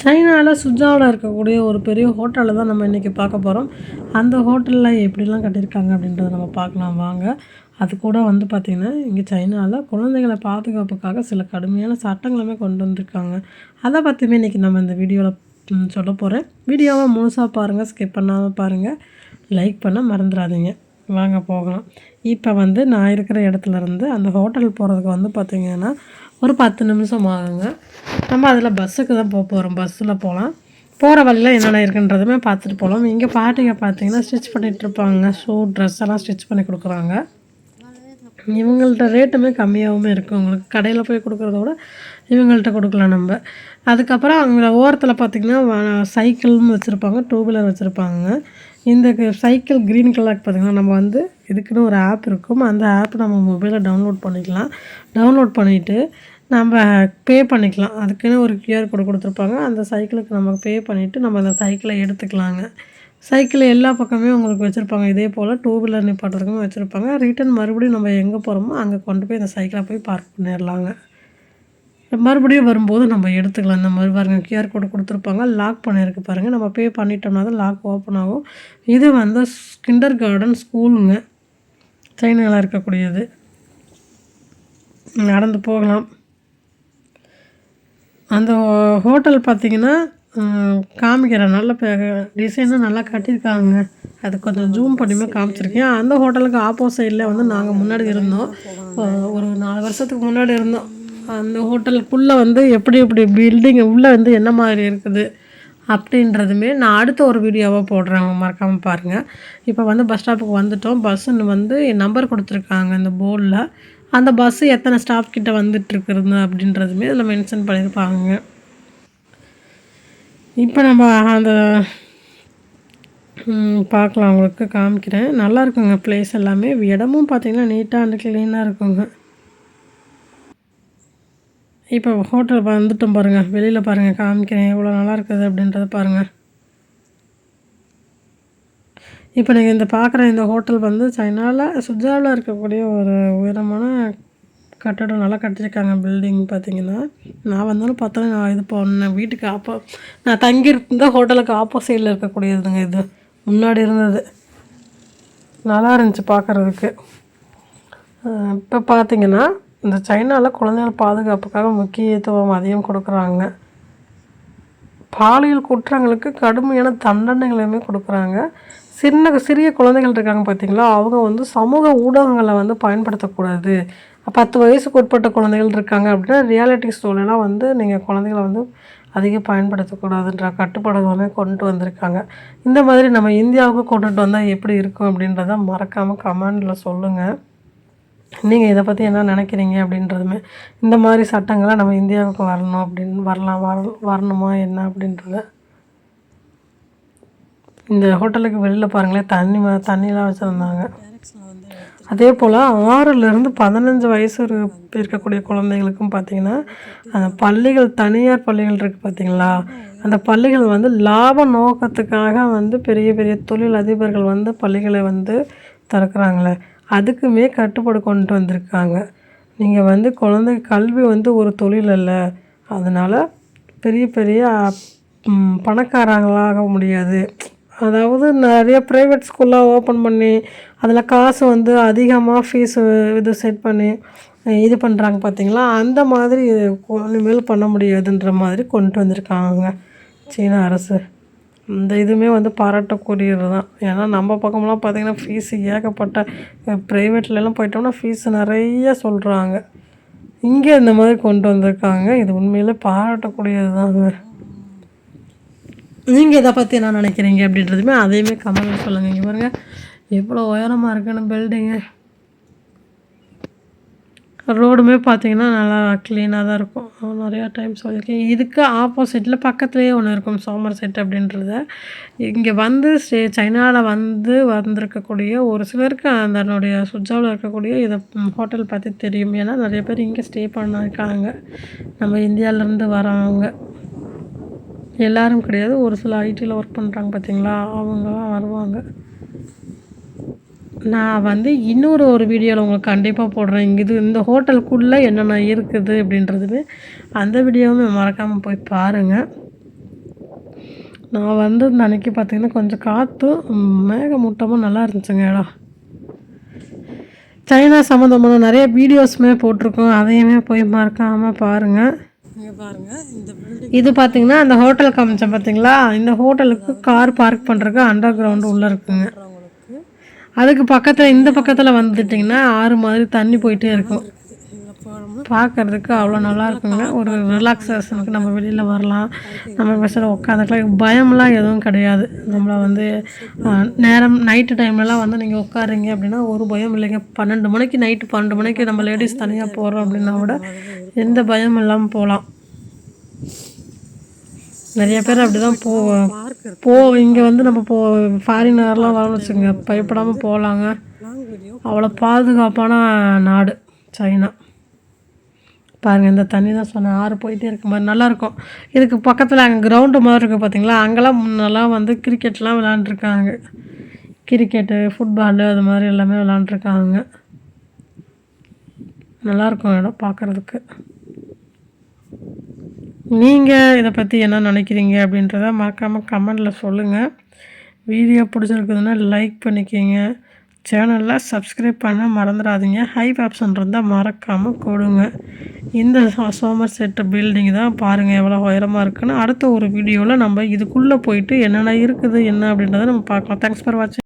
சைனாவில் சுஜாவில் இருக்கக்கூடிய ஒரு பெரிய ஹோட்டலில் தான் நம்ம இன்றைக்கி பார்க்க போகிறோம். அந்த ஹோட்டலில் எப்படிலாம் கட்டியிருக்காங்க அப்படின்றத நம்ம பார்க்கலாம் வாங்க. அது கூட வந்து பார்த்திங்கன்னா, இங்கே சைனாவில் குழந்தைகளை பாதுகாப்புக்காக சில கடுமையான சட்டங்களுமே கொண்டு வந்திருக்காங்க. அதை பற்றியுமே இன்றைக்கி நம்ம இந்த வீடியோவில் சொல்ல போகிறேன். வீடியோவை முழுசாக பாருங்கள், ஸ்கிப் பண்ணாமல் பாருங்கள், லைக் பண்ண மறந்துடாதீங்க. வாங்க போகலாம். இப்போ வந்து நான் இருக்கிற இடத்துலருந்து அந்த ஹோட்டல் போகிறதுக்கு வந்து பார்த்திங்கன்னா ஒரு 10 நிமிஷம் ஆகுங்க. நம்ம அதில் பஸ்ஸுக்கு தான் போகிறோம். பஸ்ஸில் போகலாம். போகிற வழியில் என்னென்ன இருக்குன்றதுமே பார்த்துட்டு போகலாம். இங்கே பாட்டிங்க பார்த்தீங்கன்னா ஸ்டிச் பண்ணிகிட்ருப்பாங்க. ஷூ ட்ரெஸ் எல்லாம் ஸ்டிச் பண்ணி கொடுக்குறாங்க. இவங்கள்ட்ட ரேட்டுமே கம்மியாகவும் இருக்குது. உங்களுக்கு கடையில் போய் கொடுக்குறத விட இவங்கள்ட்ட கொடுக்கலாம் நம்ம. அதுக்கப்புறம் அங்கே ஓரத்தில் பார்த்திங்கன்னா சைக்கிள்னு வச்சுருப்பாங்க, 2 வீலர் வச்சுருப்பாங்க. இந்த சைக்கிள் க்ரீன் கலருக்கு பார்த்திங்கன்னா நம்ம வந்து இதுக்குன்னு ஒரு ஆப் இருக்கும். அந்த ஆப் நம்ம மொபைலில் டவுன்லோட் பண்ணிக்கலாம். டவுன்லோட் பண்ணிவிட்டு நம்ம பே பண்ணிக்கலாம். அதுக்குன்னு ஒரு QR கோடு கொடுத்துருப்பாங்க. அந்த சைக்கிளுக்கு நம்ம பே பண்ணிவிட்டு நம்ம அந்த சைக்கிளை எடுத்துக்கலாங்க. சைக்கிள் எல்லா பக்கமே உங்களுக்கு வச்சுருப்பாங்க. இதே போல் 2 வீலர் நிப்பாட்டுறதுக்குமே வச்சுருப்பாங்க. ரிட்டன் மறுபடியும் நம்ம எங்கே போகிறோமோ அங்கே கொண்டு போய் அந்த சைக்கிளை போய் பார்க் பண்ணிடலாங்க. மறுபடியும் வரும்போது நம்ம எடுத்துக்கலாம். இந்த மாதிரி பாருங்கள், QR கோடு கொடுத்துருப்பாங்க. லாக் பண்ணியிருக்கு பாருங்கள். நம்ம பே பண்ணிட்டோம்னா தான் லாக் ஓப்பன் ஆகும். இது வந்து கிண்டர் கார்டன் ஸ்கூலுங்க, சைனாவில் இருக்கக்கூடியது. நடந்து போகலாம். அந்த ஹோட்டல் பார்த்திங்கன்னா காமிக்கிறேன். நல்ல டிசைனாக நல்லா கட்டியிருக்காங்க. அது கொஞ்சம் ஜூம் பண்ணியுமே காமிச்சிருக்கேன். அந்த ஹோட்டலுக்கு ஆப்போசைடில் வந்து நாங்கள் முன்னாடி இருந்தோம். ஒரு 4 வருஷத்துக்கு முன்னாடி இருந்தோம். அந்த ஹோட்டலுக்குள்ளே வந்து எப்படி பில்டிங் உள்ளே வந்து என்ன மாதிரி இருக்குது அப்படின்றதுமே நான் அடுத்த ஒரு வீடியோவாக போடுறேன், மறக்காமல் பாருங்கள். இப்போ வந்து பஸ் ஸ்டாப்புக்கு வந்துவிட்டோம். பஸ்ஸுன்னு வந்து என் நம்பர் கொடுத்துருக்காங்க இந்த போர்டில். அந்த பஸ்ஸு எத்தனை ஸ்டாப் கிட்ட வந்துட்டுருக்குறது அப்படின்றதுமே இதில் மென்ஷன் பண்ணியிருப்பாங்க. இப்போ நம்ம அந்த பார்க்கலாம், உங்களுக்கு காமிக்கிறேன். நல்லா இருக்குங்க ப்ளேஸ் எல்லாமே. இடமும் பார்த்திங்கன்னா நீட்டாக அண்ட் க்ளீனாக இருக்குங்க. இப்போ ஹோட்டல் வந்துட்டோம் பாருங்கள். வெளியில் பாருங்கள், காமிக்கிறேன் எவ்வளோ நல்லா இருக்குது அப்படின்றத பாருங்கள். இப்போ நீங்கள் இந்த பார்க்குற இந்த ஹோட்டல் வந்து சைனாவில் சுஜாவில் இருக்கக்கூடிய ஒரு உயரமான கட்டடம். நல்லா கட்டியிருக்காங்க பில்டிங் பார்த்திங்கன்னா. நான் வந்தாலும் பார்த்தோன்னா நான் இது போனேன் வீட்டுக்கு நான் தங்கியிருந்த ஹோட்டலுக்கு ஆப்போசைடில் இருக்கக்கூடியதுங்க. இது முன்னாடி இருந்தது நல்லா இருந்துச்சு பார்க்குறதுக்கு. இப்போ பார்த்திங்கன்னா இந்த சைனாவில் குழந்தைகள் பாதுகாப்புக்காக முக்கியத்துவம் அதிகம் கொடுக்குறாங்க. பாலியல் குற்றங்களுக்கு கடுமையான தண்டனைகளையுமே கொடுக்குறாங்க. சிறிய குழந்தைகள் இருக்காங்க பார்த்திங்களா, அவங்க வந்து சமூக ஊடகங்களை வந்து பயன்படுத்தக்கூடாது. 10 வயசுக்கு உட்பட்ட குழந்தைகள் இருக்காங்க அப்படின்னா ரியாலிட்டி ஷோலாம் வந்து நீங்கள் குழந்தைகளை வந்து அதிகம் பயன்படுத்தக்கூடாதுன்ற கட்டுப்பாடுகளுமே கொண்டு வந்திருக்காங்க. இந்த மாதிரி நம்ம இந்தியாவுக்கு கொண்டுட்டு வந்தால் எப்படி இருக்கும் அப்படின்றத மறக்காமல் கமெண்டில் சொல்லுங்கள். நீங்கள் இதை பற்றி என்ன நினைக்கிறீங்க அப்படின்றதுமே. இந்த மாதிரி சட்டங்களை நம்ம இந்தியாவுக்கு வரணும் அப்படின்னு வரணுமா என்ன அப்படின்றத. இந்த ஹோட்டலுக்கு வெளியில் பாருங்களேன், தண்ணிலாம் வச்சுருந்தாங்க. அதே போல் 6லேருந்து 15 வயசு இருக்கக்கூடிய குழந்தைகளுக்கும் பார்த்திங்கன்னா அந்த பள்ளிகள், தனியார் பள்ளிகள் இருக்குது பார்த்திங்களா, அந்த பள்ளிகள் வந்து லாப நோக்கத்துக்காக வந்து பெரிய பெரிய தொழில் அதிபர்கள் வந்து பள்ளிகளை வந்து திறக்கிறாங்களே, அதுக்குமே கட்டுப்பாடு கொண்டு வந்திருக்காங்க. நீங்கள் வந்து குழந்தை கல்வி வந்து ஒரு தொழில் அல்ல, அதனால் பெரிய பெரிய பணக்காரங்களாக முடியாது. அதாவது நிறைய ப்ரைவேட் ஸ்கூலாக ஓப்பன் பண்ணி அதில் காசு வந்து அதிகமாக ஃபீஸு இது செட் பண்ணி இது பண்ணுறாங்க பார்த்திங்களா, அந்த மாதிரி இனிமேல் பண்ண முடியாதுன்ற மாதிரி கொண்டு வந்திருக்காங்க சீன அரசு. இந்த இதுவுமே வந்து பாராட்டக்கூடியது தான். ஏன்னா நம்ம பக்கம்லாம் பார்த்திங்கன்னா ஃபீஸு ஏகப்பட்ட, ப்ரைவேட்லலாம் போயிட்டோம்னா ஃபீஸு நிறைய சொல்கிறாங்க. இங்கே இந்த மாதிரி கொண்டு வந்திருக்காங்க. இது உண்மையிலே பாராட்டக்கூடியது தாங்க. நீங்கள் இதை பற்றி என்ன நினைக்கிறீங்க அப்படின்றதுமே அதையுமே கமெண்ட்டில் சொல்லுங்கள். இங்கே பாருங்கள் எவ்வளோ உயரமாக இருக்குன்னு பில்டிங்கு. ரோடுமே பார்த்திங்கன்னா நல்லா க்ளீனாக தான் இருக்கும். நிறையா டைம் சொல்லியிருக்கேன். இதுக்கு ஆப்போசிட்டில் பக்கத்துலேயே ஒன்று இருக்கும், சோமர்செட் அப்படின்றத. இங்கே வந்து சைனாவில் வந்திருக்கக்கூடிய ஒரு சிலருக்கு அதனுடைய சுஜாவில் இருக்கக்கூடிய இதை ஹோட்டல் பற்றி தெரியும். ஏன்னா நிறைய பேர் இங்கே ஸ்டே பண்ணியிருக்காங்க. நம்ம இந்தியாவிலேருந்து வரவங்க எல்லோரும் கிடையாது, ஒரு சில ஐடியில் ஒர்க் பண்ணுறாங்க பார்த்திங்களா, அவங்களாம் வருவாங்க. நான் வந்து இன்னொரு வீடியோவில் உங்களுக்கு கண்டிப்பாக போடுறேன். இந்த ஹோட்டலுக்குள்ளே என்னென்ன இருக்குது அப்படின்றதுமே அந்த வீடியோவும் மறக்காமல் போய் பாருங்கள். நான் வந்து இந்த அன்னைக்கு பார்த்தீங்கன்னா கொஞ்சம் காற்றும் மேகமூட்டமும் நல்லா இருந்துச்சுங்க இடம். சைனா சம்மந்தமான நிறைய வீடியோஸுமே போட்டிருக்கோம், அதையுமே போய் மறக்காமல் பாருங்கள். இங்கே பாருங்கள், இந்த பில்டிங் இது பார்த்தீங்கன்னா அந்த ஹோட்டல் காமிச்சேன் பார்த்தீங்களா, இந்த ஹோட்டலுக்கு கார் பார்க் பண்ணுறதுக்கு அண்டர் கிரவுண்டு உள்ளே இருக்குங்க. அதுக்கு பக்கத்தில் இந்த பக்கத்தில் வந்துட்டிங்கன்னா ஆறு மாதிரி தண்ணி போயிட்டே இருக்கும். பார்க்குறதுக்கு அவ்வளோ நல்லா இருக்குங்க. ஒரு ரிலாக்ஸேஷனுக்கு நம்ம வெளியில் வரலாம், நம்ம பஸ்ஸில் உட்காந்துக்கலாம், பயம்லாம் எதுவும் கிடையாது. நம்மளை வந்து நேரம் நைட்டு டைம்லலாம் வந்து நீங்கள் உட்காருங்க அப்படின்னா ஒரு பயம் இல்லைங்க. 12 மணிக்கு நைட்டு 12 மணிக்கு நம்ம லேடிஸ் தனியாக போகிறோம் அப்படின்னா கூட எந்த பயம் இல்லாமல் போகலாம். நிறைய பேர் அப்படி தான் இங்கே வந்து நம்ம ஃபாரினர்லாம் வரணும்னு வச்சுக்கோங்க, பயப்படாமல் போகலாங்க. அவ்வளோ பாதுகாப்பான நாடு சைனா. பாருங்கள், இந்த தண்ணி தான் சொன்னேன், ஆறு போயிட்டே இருக்க மாதிரி நல்லாயிருக்கும். இதுக்கு பக்கத்தில் அங்கே கிரவுண்டு மாதிரி இருக்குது பார்த்தீங்களா, அங்கெல்லாம் முன்னெல்லாம் வந்து கிரிக்கெட்லாம் விளாண்டுருக்காங்க. கிரிக்கெட்டு, ஃபுட்பாலு அது மாதிரி எல்லாமே விளாண்டுருக்காங்க. நல்லாயிருக்கும் இடம் பார்க்குறதுக்கு. நீங்கள் இதை பற்றி என்ன நினைக்கிறீங்க அப்படின்றத மறக்காமல் கமெண்டில் சொல்லுங்கள். வீடியோ பிடிச்சிருக்குதுன்னா லைக் பண்ணிக்கிங்க. சேனலில் சப்ஸ்கிரைப் பண்ண மறந்துடாதீங்க. ஹைப் ஆப்ஷன் இருந்தால் மறக்காமல் கொடுங்க. இந்த சோமர் செட்டு பில்டிங் தான் பாருங்கள் எவ்வளோ உயரமாக இருக்குன்னு. அடுத்த ஒரு வீடியோவில் நம்ம இதுக்குள்ளே போயிட்டு என்னென்ன இருக்குது என்ன அப்படின்றத நம்ம பார்க்கலாம். தேங்க்ஸ் ஃபார் வாட்சிங்.